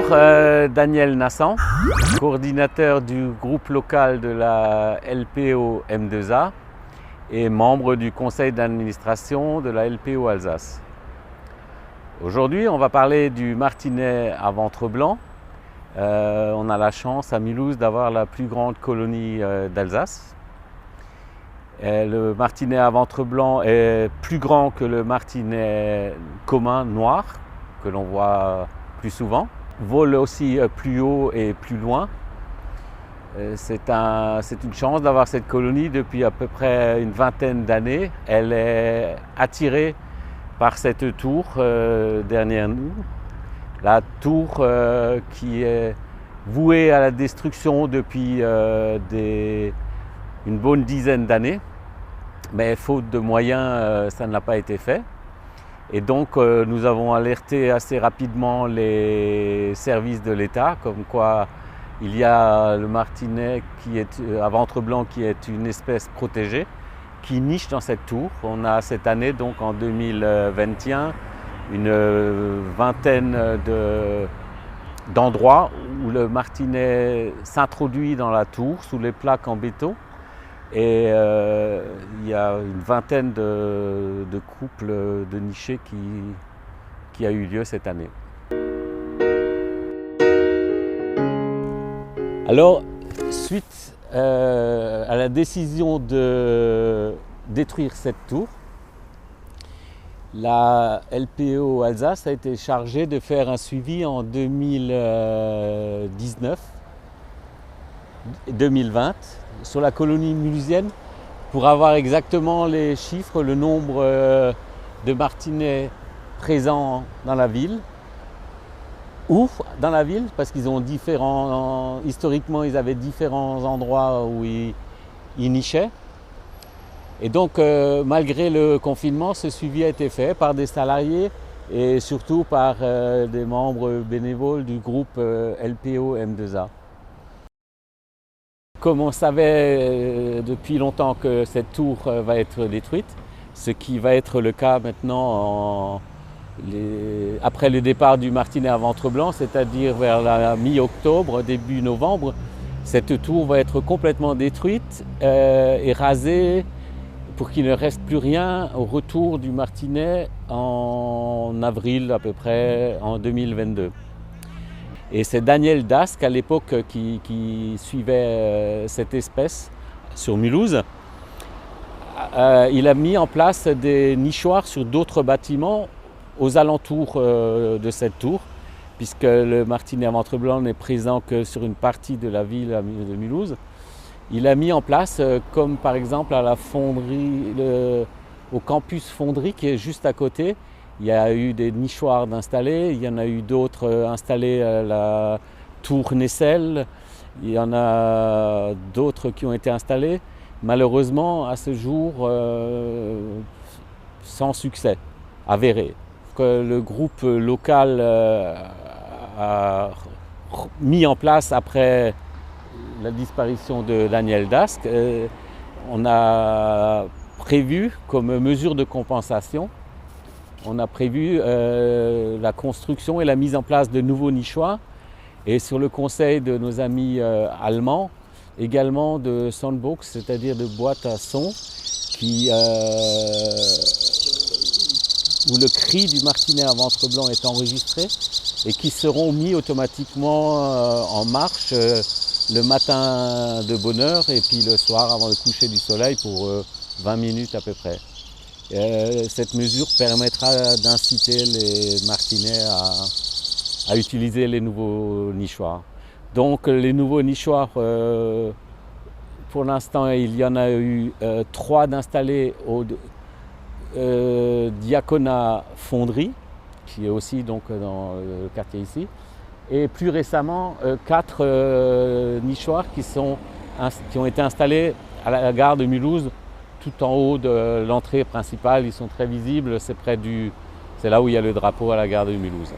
Daniel Nassan, coordinateur du groupe local de la LPO M2A et membre du conseil d'administration de la LPO Alsace. Aujourd'hui, on va parler du martinet à ventre blanc. On a la chance à Mulhouse d'avoir la plus grande colonie d'Alsace. Le martinet à ventre blanc est plus grand que le martinet commun noir, que l'on voit plus souvent. Vole aussi plus haut et plus loin. C'est une chance d'avoir cette colonie depuis à peu près une vingtaine d'années. Elle est attirée par cette tour derrière nous. La tour qui est vouée à la destruction depuis une bonne dizaine d'années. Mais faute de moyens, ça ne l'a pas été fait. Et donc nous avons alerté assez rapidement les services de l'État, comme quoi il y a le martinet qui est à ventre blanc qui est une espèce protégée, qui niche dans cette tour. On a cette année, donc en 2021, une vingtaine d'endroits où le martinet s'introduit dans la tour sous les plaques en béton. Et il y a une vingtaine de couples de nichés qui a eu lieu cette année. Alors, suite à la décision de détruire cette tour, la LPO Alsace a été chargée de faire un suivi en 2019-2020 sur la colonie mulhousienne pour avoir exactement les chiffres, le nombre de martinets présents dans la ville ou dans la ville, parce qu'ils ont historiquement ils avaient différents endroits où ils nichaient. Et donc malgré le confinement, ce suivi a été fait par des salariés et surtout par des membres bénévoles du groupe LPO M2A. Comme on savait depuis longtemps que cette tour va être détruite, ce qui va être le cas maintenant après le départ du martinet à ventre blanc, c'est-à-dire vers la mi-octobre, début novembre, cette tour va être complètement détruite et rasée pour qu'il ne reste plus rien au retour du martinet en avril à peu près en 2022. Et c'est Daniel Dask à l'époque qui suivait cette espèce sur Mulhouse. Il a mis en place des nichoirs sur d'autres bâtiments aux alentours de cette tour, puisque le martinet à ventre blanc n'est présent que sur une partie de la ville de Mulhouse. Il a mis en place, comme par exemple à la fonderie, au campus fonderie qui est juste à côté, il y a eu des nichoirs d'installés, il y en a eu d'autres installés à la tour Nessel, il y en a d'autres qui ont été installés. Malheureusement, à ce jour, sans succès avéré. Le groupe local a mis en place après la disparition de Daniel Dask, on a prévu comme mesure de compensation, on a prévu la construction et la mise en place de nouveaux nichoirs et sur le conseil de nos amis allemands, également de soundbox, c'est-à-dire de boîtes à son où le cri du martinet à ventre blanc est enregistré et qui seront mis automatiquement en marche le matin de bonne heure et puis le soir avant le coucher du soleil pour 20 minutes à peu près. Cette mesure permettra d'inciter les martinets à utiliser les nouveaux nichoirs. Donc les nouveaux nichoirs, pour l'instant il y en a eu 3 d'installés au Diaconat Fonderie, qui est aussi donc dans le quartier ici, et plus récemment 4 nichoirs qui ont été installés à la gare de Mulhouse, tout en haut de l'entrée principale. Ils sont très visibles, c'est là où il y a le drapeau à la gare de Mulhouse.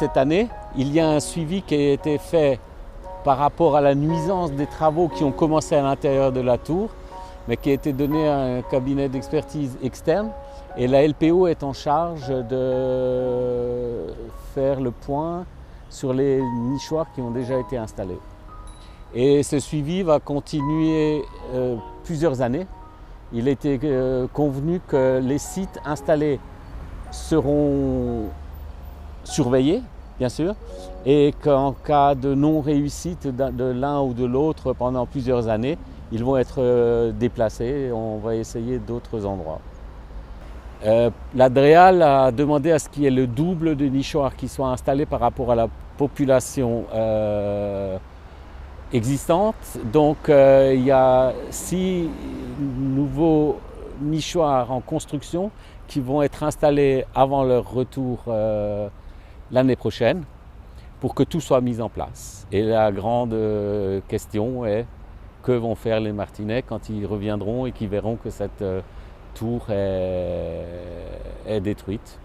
cette année, il y a un suivi qui a été fait par rapport à la nuisance des travaux qui ont commencé à l'intérieur de la tour, mais qui a été donné à un cabinet d'expertise externe. Et la LPO est en charge de faire le point sur les nichoirs qui ont déjà été installés. Et ce suivi va continuer plusieurs années. Il a été convenu que les sites installés seront surveillés, bien sûr, et qu'en cas de non-réussite de l'un ou de l'autre pendant plusieurs années, ils vont être déplacés et on va essayer d'autres endroits. La DREAL a demandé à ce qu'il y ait le double de nichoirs qui soient installés par rapport à la population existante. Donc il y a 6 nouveaux nichoirs en construction qui vont être installés avant leur retour l'année prochaine pour que tout soit mis en place. Et la grande question est que vont faire les Martinets quand ils reviendront et qu'ils verront que cette tour est détruite.